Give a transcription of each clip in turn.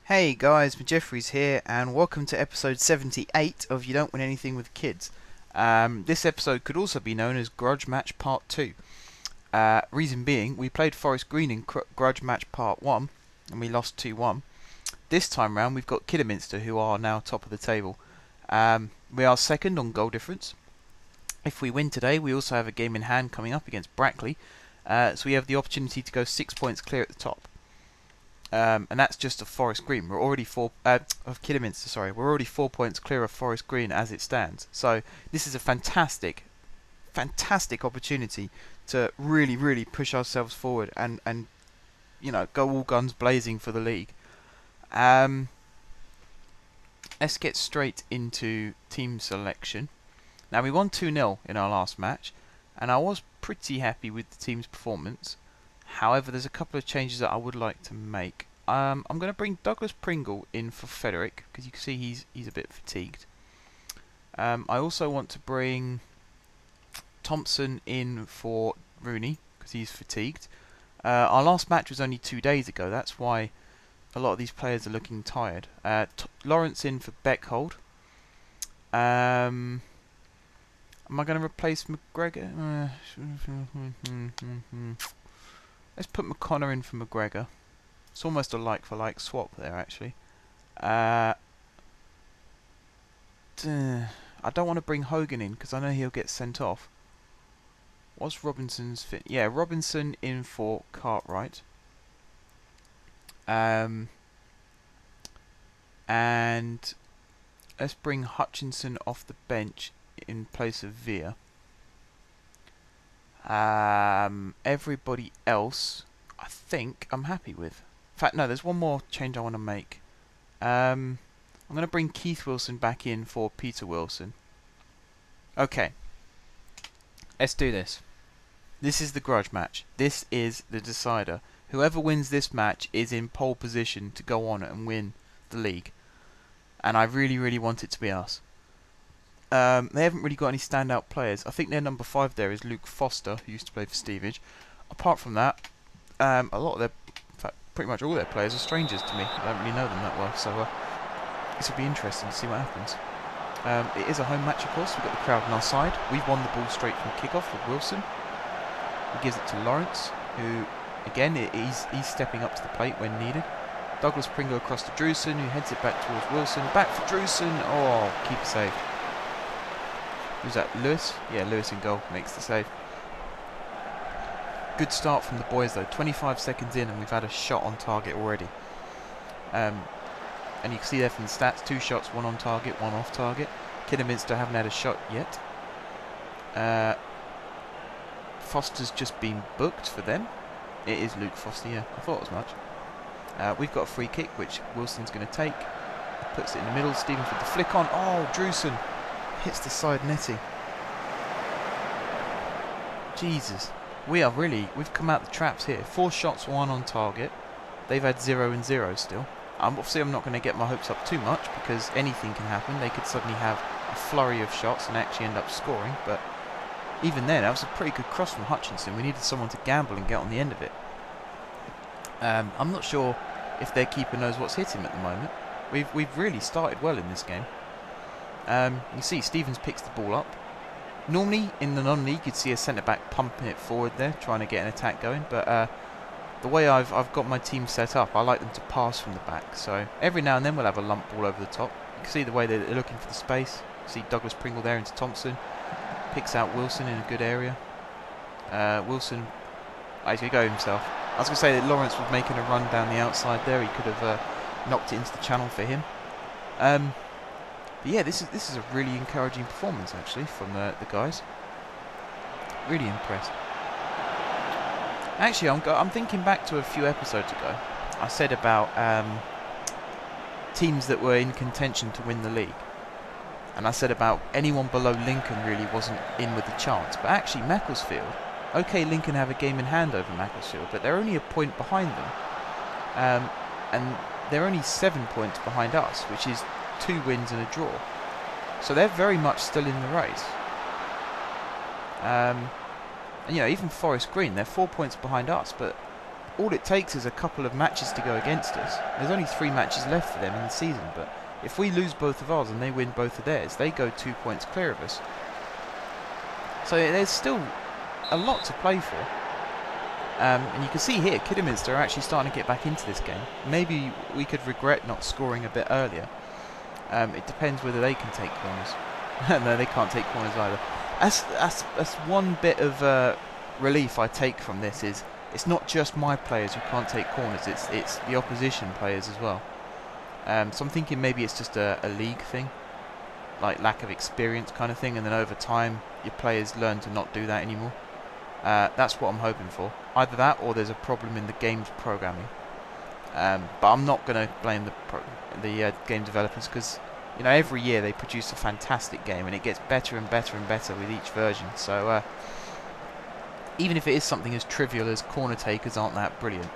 Hey guys, Jeffries here, and welcome to episode 78 of You Don't Win Anything with Kids. This episode could also be known as Grudge Match Part 2. Reason being, we played Forest Green in Grudge Match Part 1, and we lost 2-1. This time round, we've got Kidderminster, who are now top of the table. We are second on goal difference. If we win today, we also have a game in hand coming up against Brackley, so we have the opportunity to go 6 points clear at the top. And that's just of Forest Green. We're already of Kidderminster. Sorry, we're already 4 points clear of Forest Green as it stands. So this is a fantastic opportunity to really push ourselves forward and go all guns blazing for the league. Let's get straight into team selection. Now we won 2-0 in our last match, and I was pretty happy with the team's performance. However, there's a couple of changes that I would like to make. I'm going to bring Douglas Pringle in for Frederick, because you can see he's a bit fatigued. I also want to bring Thompson in for Rooney, because he's fatigued. Our last match was only 2 days ago, that's why a lot of these players are looking tired. Lawrence in for Beckhold. Am I going to replace McGregor? Let's put McConnor in for McGregor. It's almost a like-for-like swap there, actually. I don't want to bring Hogan in, because I know he'll get sent off. What's Robinson's fit? Yeah, Robinson in for Cartwright. And let's bring Hutchinson off the bench in place of Veer. Everybody else, I think I'm happy with. In fact, no, there's one more change I want to make. I'm going to bring Keith Wilson back in for Peter Wilson. Okay, let's do this. This is the grudge match. This is the decider. Whoever wins this match is in pole position to go on and win the league. And I really want it to be us. They haven't really got any standout players. I think their number 5 there is Luke Foster, who used to play for Stevenage. Apart from that, a lot of in fact, pretty much all their players are strangers to me. I don't really know them that well, so this will be interesting to see what happens. It is a home match, of course. We've got the crowd on our side. We've won the ball straight from kickoff with Wilson. He gives it to Lawrence, who, again, he's stepping up to the plate when needed. Douglas Pringle across to Drewson, who heads it back towards Wilson. Back for Drewson. Oh, keeper saved. Who's that? Lewis? Yeah, Lewis in goal makes the save. Good start from the boys though. 25 seconds in and we've had a shot on target already. And you can see there from the stats, 2 shots, 1 on target, 1 off target. Kidderminster haven't had a shot yet. Foster's just been booked for them. It is Luke Foster, yeah. I thought as much. We've got a free kick which Wilson's going to take. Puts it in the middle. Stevens with the flick on. Oh, Drewson hits the side netting. Jesus. We've come out the traps here. 4 shots, 1 on target. They've had 0 and 0 still. Obviously I'm not going to get my hopes up too much because anything can happen. They could suddenly have a flurry of shots and actually end up scoring. But even then, that was a pretty good cross from Hutchinson. We needed someone to gamble and get on the end of it. I'm not sure if their keeper knows what's hit him at the moment. We've really started well in this game. You see Stevens picks the ball up. Normally in the non-league you'd see a centre-back pumping it forward there, trying to get an attack going, but the way I've got my team set up, I like them to pass from the back, so every now and then we'll have a lump ball over the top. You can see the way they're looking for the space. You see Douglas Pringle there into Thompson, picks out Wilson in a good area. Wilson, he's going to go himself. I was going to say that Lawrence was making a run down the outside there, he could have knocked it into the channel for him. But yeah, this is a really encouraging performance actually from the guys. Really impressed. Actually, I'm thinking back to a few episodes ago. I said about teams that were in contention to win the league, and I said about anyone below Lincoln really wasn't in with a chance. But actually, Macclesfield. Okay, Lincoln have a game in hand over Macclesfield, but they're only a point behind them, and they're only 7 points behind us, which is 2 wins and a draw. So they're very much still in the race. And even Forest Green, they're 4 points behind us, but all it takes is a couple of matches to go against us. There's only 3 matches left for them in the season, but if we lose both of ours and they win both of theirs, they go 2 points clear of us. So there's still a lot to play for. And you can see here, Kidderminster are actually starting to get back into this game. Maybe we could regret not scoring a bit earlier. It depends whether they can take corners. No, they can't take corners either. That's one bit of relief I take from this is it's not just my players who can't take corners, it's the opposition players as well. So I'm thinking maybe it's just a league thing, like lack of experience kind of thing, and then over time your players learn to not do that anymore. That's what I'm hoping for. Either that or there's a problem in the game's programming. But I'm not going to blame the game developers, because every year they produce a fantastic game and it gets better and better and better with each version. So even if it is something as trivial as corner takers aren't that brilliant,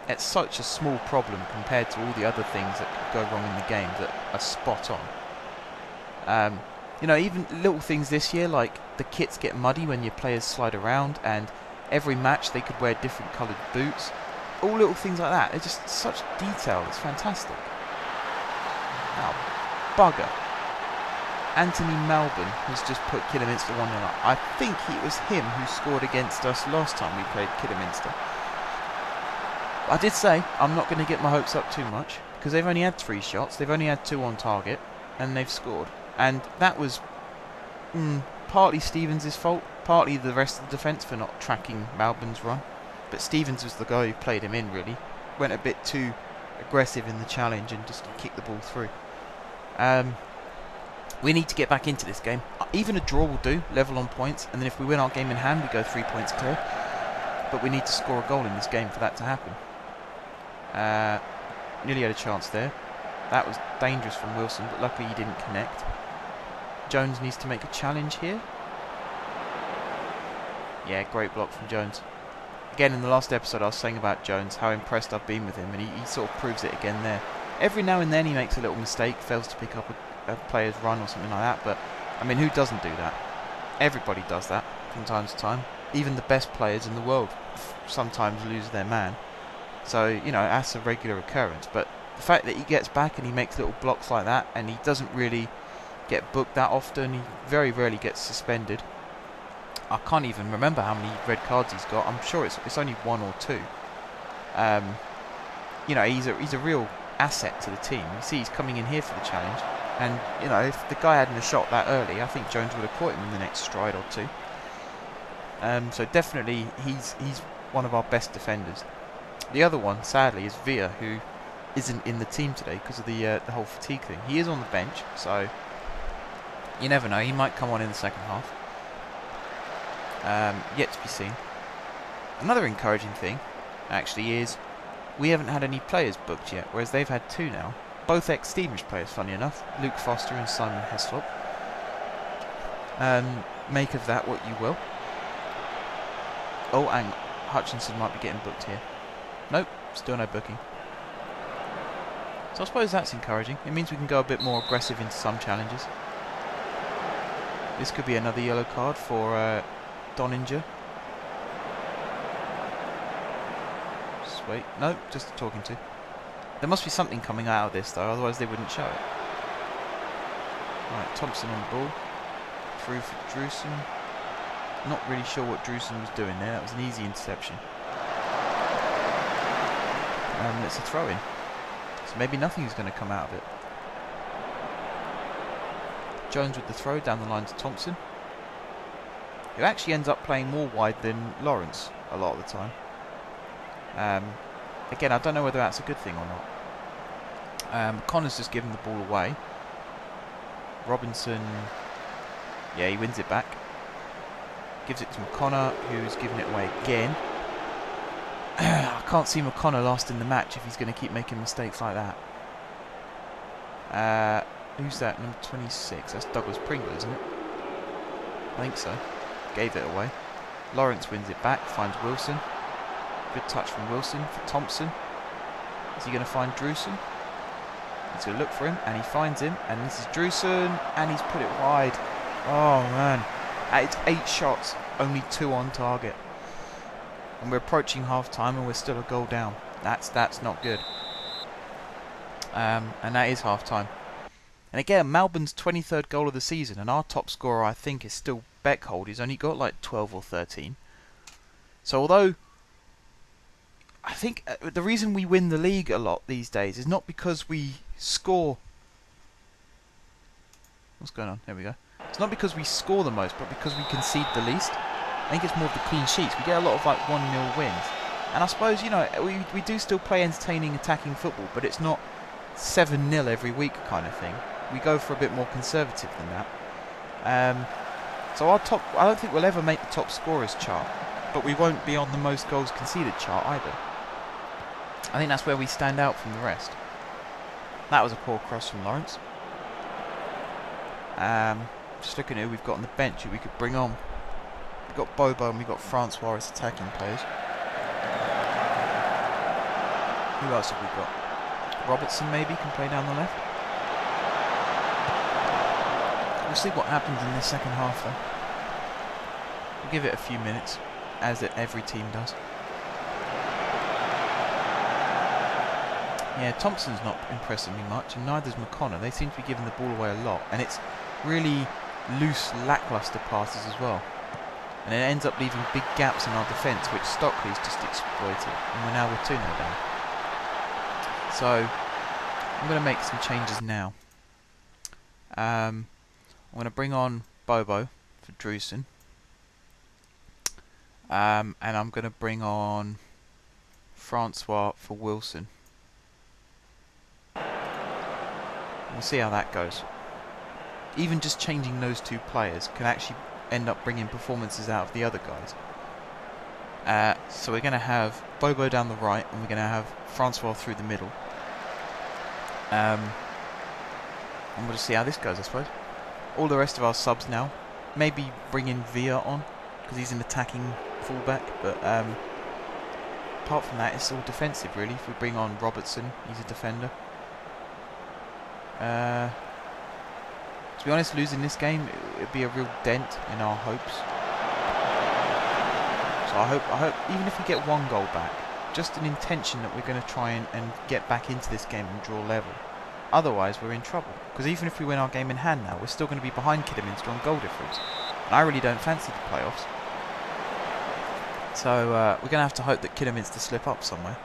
it's such a small problem compared to all the other things that could go wrong in the game that are spot on. Even little things this year, like the kits get muddy when your players slide around, and every match they could wear different coloured boots. All little things like that. It's just such detail. It's fantastic. Now, bugger. Anthony Melbourne has just put Kidderminster 1-0 up. I think it was him who scored against us last time we played Kidderminster. I did say I'm not going to get my hopes up too much, because they've only had 3 shots. They've only had 2 on target, and they've scored. And that was partly Stevens' fault, partly the rest of the defence for not tracking Melbourne's run. But Stevens was the guy who played him in, really. Went a bit too aggressive in the challenge and just kicked the ball through. We need to get back into this game. Even a draw will do, level on points, and then if we win our game in hand, we go 3 points clear. But we need to score a goal in this game for that to happen. Nearly had a chance there. That was dangerous from Wilson, but luckily he didn't connect. Jones needs to make a challenge here. Yeah, great block from Jones. Again, in the last episode I was saying about Jones, how impressed I've been with him, and he sort of proves it again there. Every now and then he makes a little mistake, fails to pick up a player's run or something like that, but I mean, who doesn't do that? Everybody does that from time to time. Even the best players in the world sometimes lose their man. So, that's a regular occurrence, but the fact that he gets back and he makes little blocks like that, and he doesn't really get booked that often, he very rarely gets suspended. I can't even remember how many red cards he's got. I'm sure it's only 1 or 2. He's a real asset to the team. You see he's coming in here for the challenge, and if the guy hadn't a shot that early, I think Jones would have caught him in the next stride or 2. So definitely he's one of our best defenders. The other one, sadly, is Villa, who isn't in the team today because of the whole fatigue thing. He is on the bench, so you never know. He might come on in the second half. Yet to be seen. Another encouraging thing, actually, is we haven't had any players booked yet, whereas they've had 2 now. Both ex-Stevenage players, funny enough. Luke Foster and Simon Heslop. Make of that what you will. Oh, and Hutchinson might be getting booked here. Nope, still no booking. So I suppose that's encouraging. It means we can go a bit more aggressive into some challenges. This could be another yellow card for Doninger. Just wait. No, just talking to. There must be something coming out of this though, otherwise they wouldn't show it. Right, Thompson on the ball. Through for Drewson. Not really sure what Drewson was doing there. That was an easy interception. It's a throw-in. So maybe nothing is going to come out of it. Jones with the throw down the line to Thompson, who actually ends up playing more wide than Lawrence a lot of the time. Again, I don't know whether that's a good thing or not. Connor's just given the ball away. Robinson, yeah, he wins it back. Gives it to McConnor, who's giving it away again. I can't see McConnor last in the match if he's going to keep making mistakes like that. Who's that? Number 26. That's Douglas Pringle, isn't it? I think so. Gave it away. Lawrence wins it back, finds Wilson. Good touch from Wilson for Thompson. Is he going to find Drewson? He's going to look for him, and he finds him. And this is Drewson, and he's put it wide. Oh, man. It's 8 shots, only 2 on target. And we're approaching half-time and we're still a goal down. That's not good. And that is half-time. And again, Melbourne's 23rd goal of the season, and our top scorer, I think, is still Beckhold. He's only got like 12 or 13. So although I think the reason we win the league a lot these days is not because we score. What's going on? There we go. It's not because we score the most, but because we concede the least. I think it's more of the clean sheets. We get a lot of like 1-0 wins. And I suppose, you know, we do still play entertaining attacking football, but it's not 7-0 every week kind of thing. We go for a bit more conservative than that. So our top, I don't think we'll ever make the top scorers chart, but we won't be on the most goals conceded chart either. I think that's where we stand out from the rest. That was a poor cross from Lawrence. Just looking at who we've got on the bench who we could bring on. We've got Bobo and we've got Francois as attacking players. Who else have we got? Robertson maybe can play down the left. We'll see what happens in the second half though. We'll give it a few minutes, as every team does. Yeah, Thompson's not impressing me much, and neither's McConnor. They seem to be giving the ball away a lot, and it's really loose, lacklustre passes as well. And it ends up leaving big gaps in our defence, which Stockley's just exploited, and we're 2-0 down. So, I'm going to make some changes now. I'm going to bring on Bobo for Drewson. And I'm going to bring on Francois for Wilson. We'll see how that goes. Even just changing those two players can actually end up bringing performances out of the other guys. So we're going to have Bobo down the right, and we're going to have Francois through the middle. I'm going to see how this goes, I suppose. All the rest of our subs now. Maybe bring in Villa on, because he's an attacking fullback. But apart from that, it's all defensive, really. If we bring on Robertson, he's a defender. To be honest, losing this game, it would be a real dent in our hopes. So I hope, even if we get one goal back, just an intention that we're going to try and get back into this game and draw level. Otherwise, we're in trouble. Because even if we win our game in hand now, we're still going to be behind Kidderminster on goal difference. And I really don't fancy the playoffs. So we're going to have to hope that Kidderminster slip up somewhere.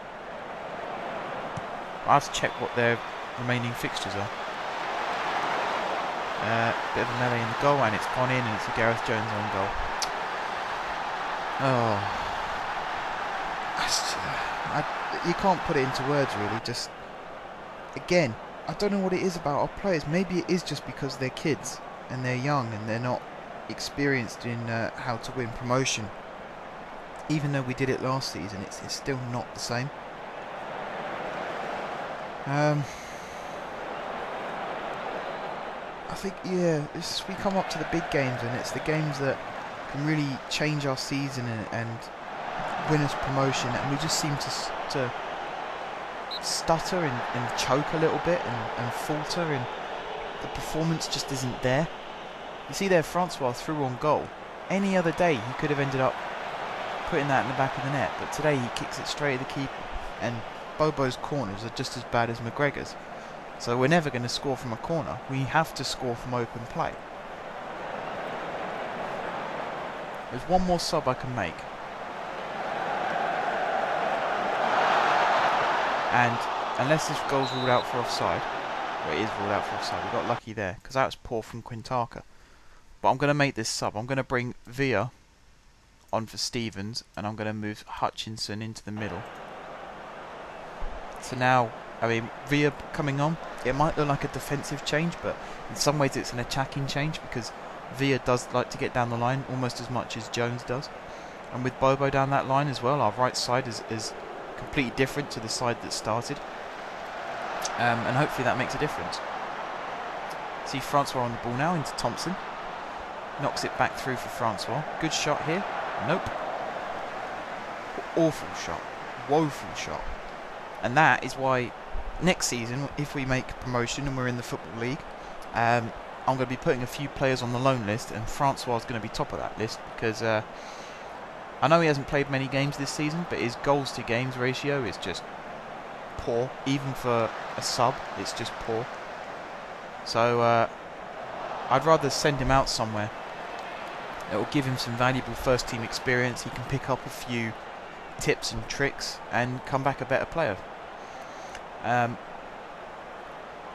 I'll have to check what their remaining fixtures are. Bit of a melee in the goal, and it's gone in, and it's a Gareth Jones on goal. Oh. You can't put it into words, really. Just, again, I don't know what it is about our players. Maybe it is just because they're kids, and they're young, and they're not experienced in how to win promotion. Even though we did it last season, it's still not the same. I think, yeah, we come up to the big games, and it's the games that can really change our season and win us promotion, and we just seem to stutter and choke a little bit and falter, and the performance just isn't there. You see there, Francois threw on goal. Any other day he could have ended up putting that in the back of the net, but today he kicks it straight at the keeper, and Bobo's corners are just as bad as McGregor's. So we're never going to score from a corner. We have to score from open play. There's one more sub I can make. And unless this goal's ruled out for offside, well, it is ruled out for offside. We got lucky there, because that was poor from Quintaka. But I'm going to make this sub. I'm going to bring Villa on for Stevens, and I'm going to move Hutchinson into the middle. So now, I mean, Villa coming on, it might look like a defensive change, but in some ways it's an attacking change, because Villa does like to get down the line almost as much as Jones does. And with Bobo down that line as well, our right side is completely different to the side that started. And hopefully that makes a difference. See Francois on the ball now into Thompson. Knocks it back through for Francois. Good shot here. Nope. Awful shot. Woeful shot. And that is why next season, if we make promotion and we're in the Football League, I'm going to be putting a few players on the loan list, and Francois is going to be top of that list, because I know he hasn't played many games this season, but his goals to games ratio is just poor. Even for a sub, it's just poor. So I'd rather send him out somewhere. It will give him some valuable first team experience. He can pick up a few tips and tricks and come back a better player.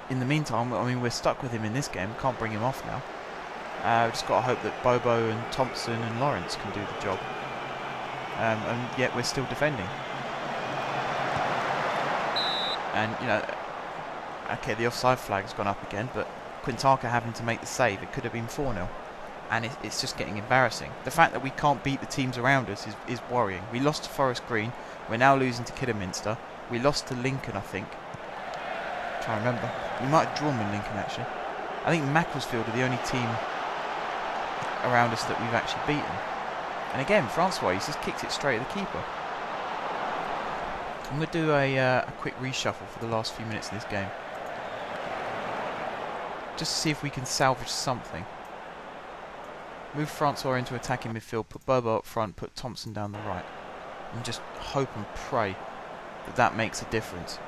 In the meantime, I mean, we're stuck with him in this game. Can't bring him off now. We've just got to hope that Bobo and Thompson and Lawrence can do the job. And yet we're still defending. And, you know, okay, the offside flag's gone up again, but Quintana having to make the save, it could have been 4-0. And it's just getting embarrassing. The fact that we can't beat the teams around us is worrying. We lost to Forest Green. We're now losing to Kidderminster. We lost to Lincoln, I think. I'm trying to remember. We might have drawn with Lincoln, actually. I think Macclesfield are the only team around us that we've actually beaten. And again, Francois, he's just kicked it straight at the keeper. I'm going to do a quick reshuffle for the last few minutes of this game. Just to see if we can salvage something. Move Francois into attacking midfield, put Bobo up front, put Thompson down the right. And just hope and pray that that makes a difference.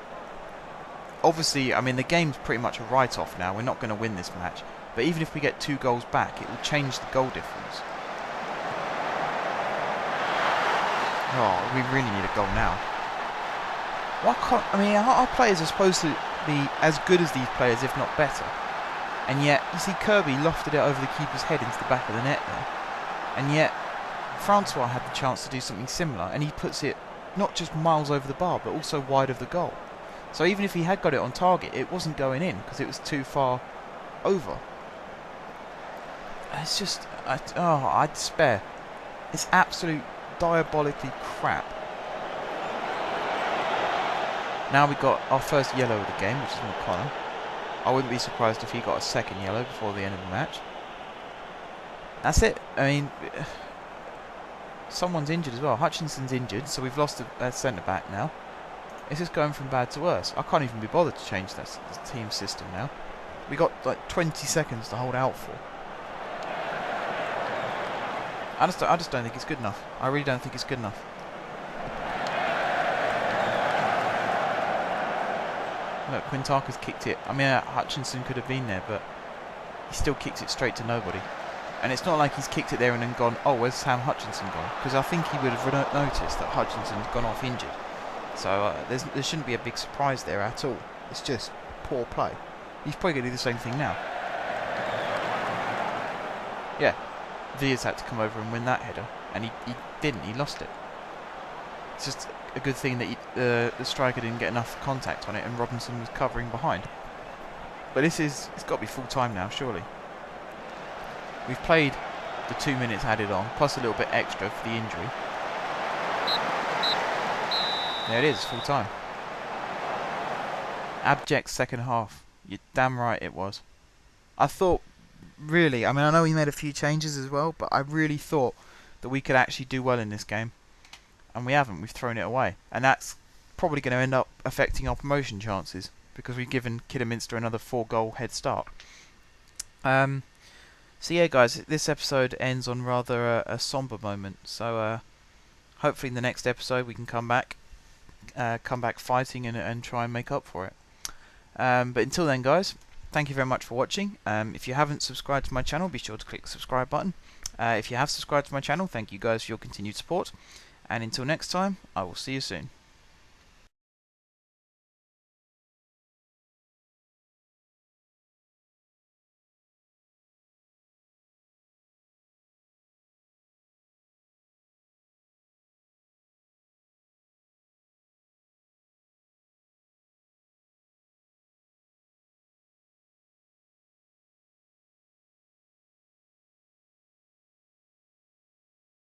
Obviously, I mean, the game's pretty much a write-off now. We're not going to win this match. But even if we get 2 goals back, it will change the goal difference. Oh, we really need a goal now. Why can't... I mean, our players are supposed to be as good as these players, if not better. And yet, you see Kirby lofted it over the keeper's head into the back of the net there. And yet, Francois had the chance to do something similar, and he puts it not just miles over the bar, but also wide of the goal. So even if he had got it on target, it wasn't going in, because it was too far over. It's just... I despair. It's absolute diabolically crap. Now we've got our first yellow of the game, which is McConnell. I wouldn't be surprised if he got a second yellow before the end of the match. That's it. I mean, someone's injured as well. Hutchinson's injured, so we've lost a centre-back now. It's just going from bad to worse. I can't even be bothered to change the team system now. We got like 20 seconds to hold out for. I just don't think it's good enough. I really don't think it's good enough. Look, Quintana's kicked it. I mean, Hutchinson could have been there, but he still kicks it straight to nobody. And it's not like he's kicked it there and then gone, oh, where's Sam Hutchinson gone? Because I think he would have noticed that Hutchinson's gone off injured. So there shouldn't be a big surprise there at all. It's just poor play. He's probably going to do the same thing now. Yeah, Villas had to come over and win that header, and he didn't. He lost it. It's just a good thing that the striker didn't get enough contact on it, and Robinson was covering behind. But it's got to be full time now, surely. We've played the 2 minutes added on, plus a little bit extra for the injury. There it is, full time. Abject second half. You're damn right it was. I thought, really, I mean, I know he made a few changes as well, but I really thought that we could actually do well in this game. And we haven't. We've thrown it away. And that's probably going to end up affecting our promotion chances, because we've given Kidderminster another 4-goal head start. So yeah, guys, this episode ends on rather a somber moment. So hopefully in the next episode we can come back fighting and try and make up for it. But until then, guys, thank you very much for watching. If you haven't subscribed to my channel, be sure to click the subscribe button. If you have subscribed to my channel, thank you guys for your continued support. And until next time, I will see you soon.